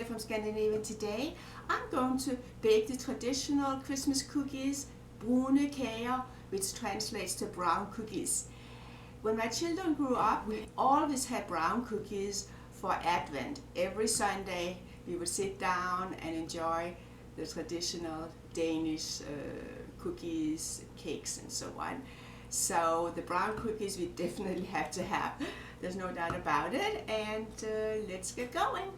from Scandinavian. Today I'm going to bake the traditional Christmas cookies, brunkager, which translates to brown cookies. When my children grew up, we always had brown cookies for Advent. Every Sunday we would sit down and enjoy the traditional Danish cookies, cakes and so on. So the brown cookies we definitely have to have. There's no doubt about it, and let's get going.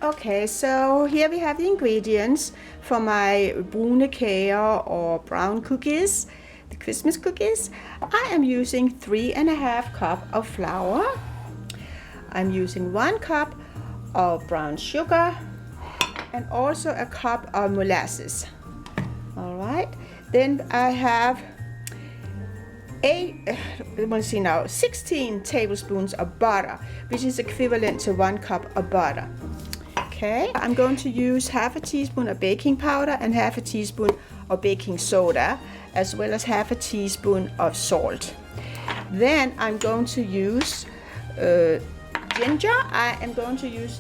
Okay, so here we have the ingredients for my brunkager or brown cookies, the Christmas cookies. I am using 3½ cup of flour. I'm using 1 cup of brown sugar and also a cup of molasses. All right, then I have 16 tablespoons of butter, which is equivalent to 1 cup of butter. Okay, I'm going to use ½ a teaspoon of baking powder and ½ a teaspoon of baking soda, as well as ½ a teaspoon of salt. Then I'm going to use ginger. I am going to use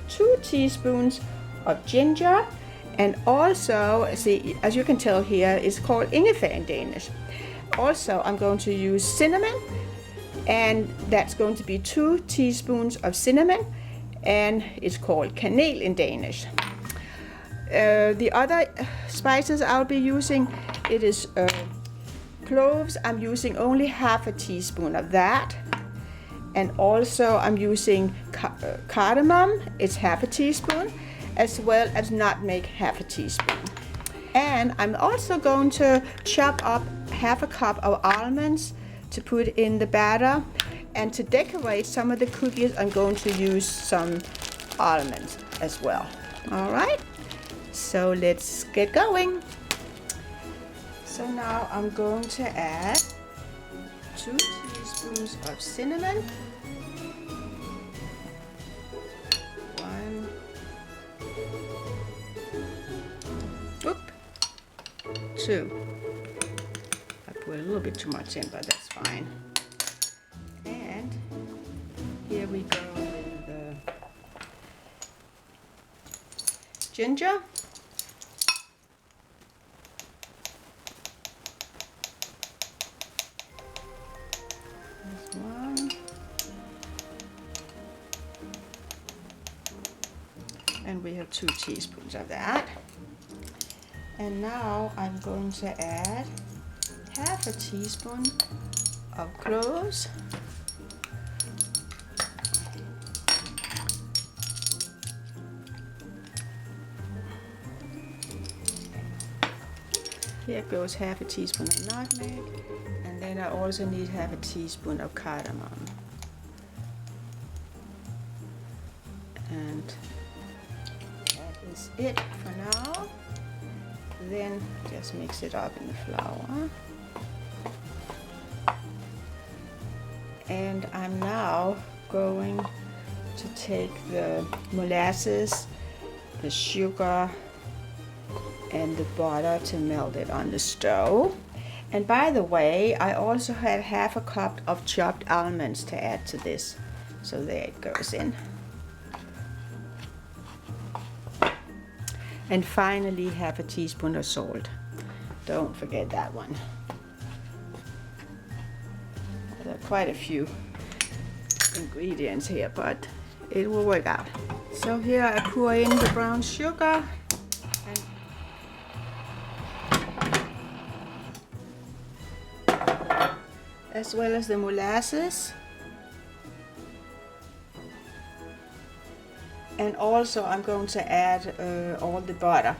2 teaspoons of ginger, and also, see, as you can tell here, it's called ingefær in Danish. Also, I'm going to use cinnamon, and that's going to be 2 teaspoons of cinnamon, and it's called kanel in Danish. The other spices I'll be using, it is cloves. I'm using only ½ a teaspoon of that, and also I'm using cardamom. It's ½ a teaspoon, as well as nutmeg, ½ a teaspoon. And I'm also going to chop up ½ a cup of almonds to put in the batter. And to decorate some of the cookies, I'm going to use some almonds as well. All right, so let's get going. So now I'm going to add 2 teaspoons of cinnamon, 2. I put a little bit too much in, but that's fine. And here we go with the ginger. There's 1. And we have 2 teaspoons of that. And now I'm going to add ½ a teaspoon of cloves, here goes ½ a teaspoon of nutmeg, and then I also need ½ a teaspoon of cardamom. And that is it for now. Then just mix it up in the flour. And I'm now going to take the molasses, the sugar, and the butter to melt it on the stove. And by the way, I also had ½ a cup of chopped almonds to add to this. So there it goes in. And finally, ½ a teaspoon of salt. Don't forget that one. There are quite a few ingredients here, but it will work out. So here I pour in the brown sugar, as well as the molasses. And also I'm going to add all the butter.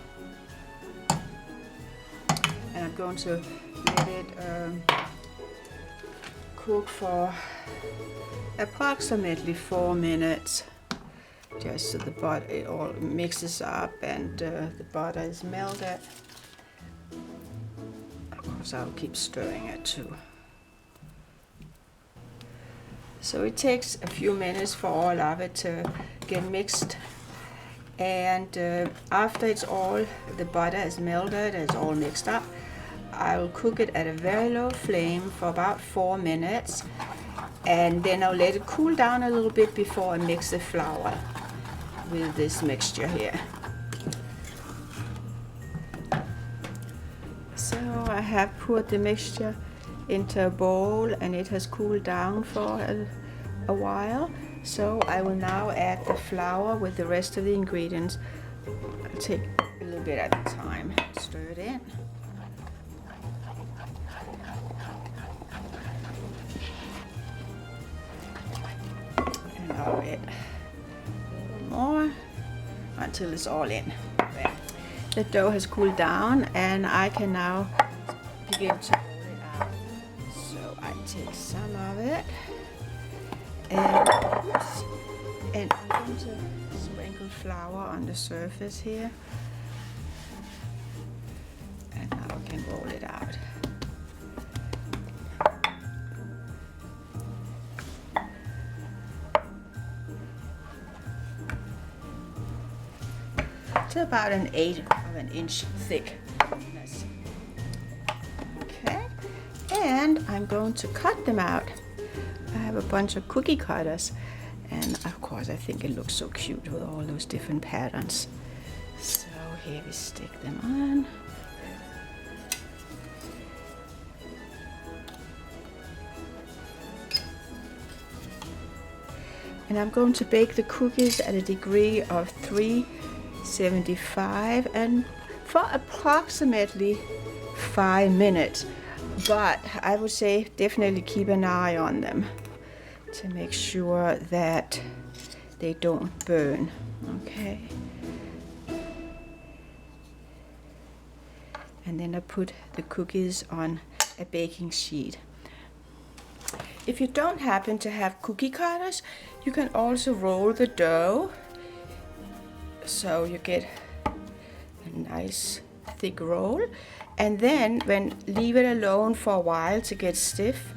And I'm going to let it cook for approximately 4 minutes. Just so the butter, it all mixes up and the butter is melted. Of course I'll keep stirring it too. So it takes a few minutes for all of it to get mixed, and after the butter is melted, it's all mixed up, I will cook it at a very low flame for about 4 minutes, And then I'll let it cool down a little bit before I mix the flour with this mixture here. So I have poured the mixture into a bowl and it has cooled down for a while. So I will now add the flour with the rest of the ingredients. I'll take a little bit at a time, stir it in. And I'll add a little more until it's all in. There. The dough has cooled down and I can now begin to roll it out. So I take some of it and I'm going to sprinkle flour on the surface here. And now I can roll it out. To about an 1/8 of an inch thickness. Okay, and I'm going to cut them out. I have a bunch of cookie cutters, and of course I think it looks so cute with all those different patterns. So here we stick them on. And I'm going to bake the cookies at a degree of 375 and for approximately 5 minutes. But I would say definitely keep an eye on them to make sure that they don't burn. Okay. And then I put the cookies on a baking sheet. If you don't happen to have cookie cutters, you can also roll the dough so you get a nice thick roll, and then leave it alone for a while to get stiff,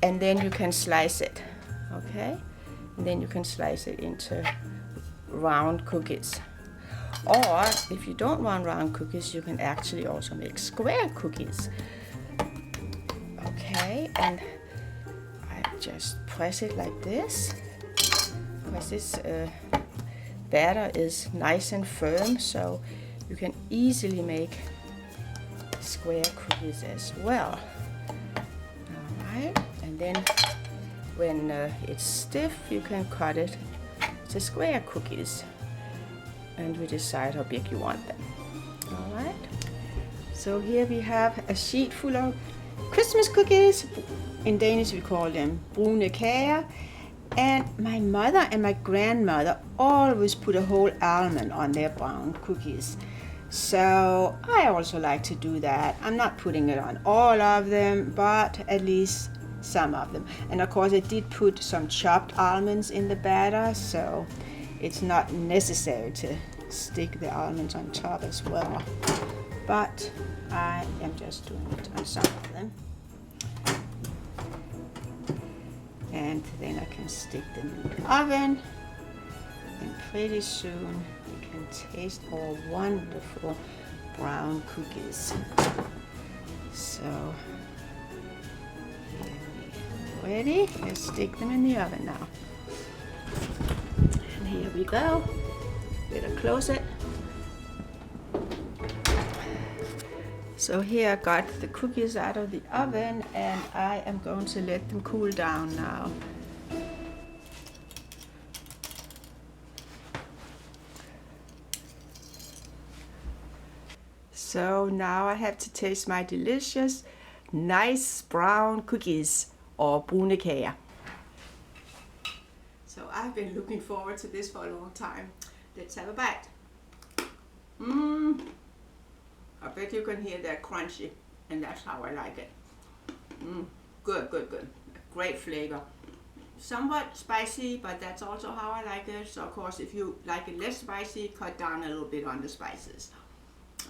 and then you can slice it. Okay, and then you can slice it into round cookies. Or if you don't want round cookies, you can actually also make square cookies. Okay, and just press it like this, because this batter is nice and firm, so you can easily make square cookies as well. Alright, and then when it's stiff, you can cut it to square cookies, and we decide how big you want them. Alright, so here we have a sheet full of Christmas cookies. In Danish we call them brunkager, and my mother and my grandmother always put a whole almond on their brown cookies. So I also like to do that. I'm not putting it on all of them, but at least some of them. And of course I did put some chopped almonds in the batter, so it's not necessary to stick the almonds on top as well. But I am just doing it on some of them. And then I can stick them in the oven, and pretty soon you can taste our wonderful brown cookies. So here we are ready. Let's stick them in the oven now. And here we go. Better close it. So here I got the cookies out of the oven, and I am going to let them cool down now. So now I have to taste my delicious, nice brown cookies, or brunkager. So I've been looking forward to this for a long time. Let's have a bite. I bet you can hear they're crunchy, and that's how I like it. Good, good, good. Great flavor. Somewhat spicy, but that's also how I like it. So of course, if you like it less spicy, cut down a little bit on the spices.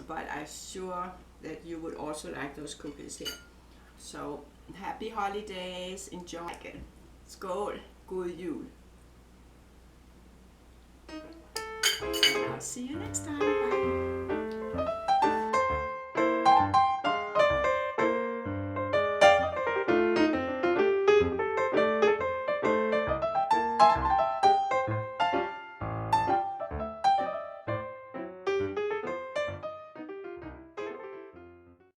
But I'm sure that you would also like those cookies here. So happy holidays, enjoy it. Skål, god jul. And I'll see you next time. Bye.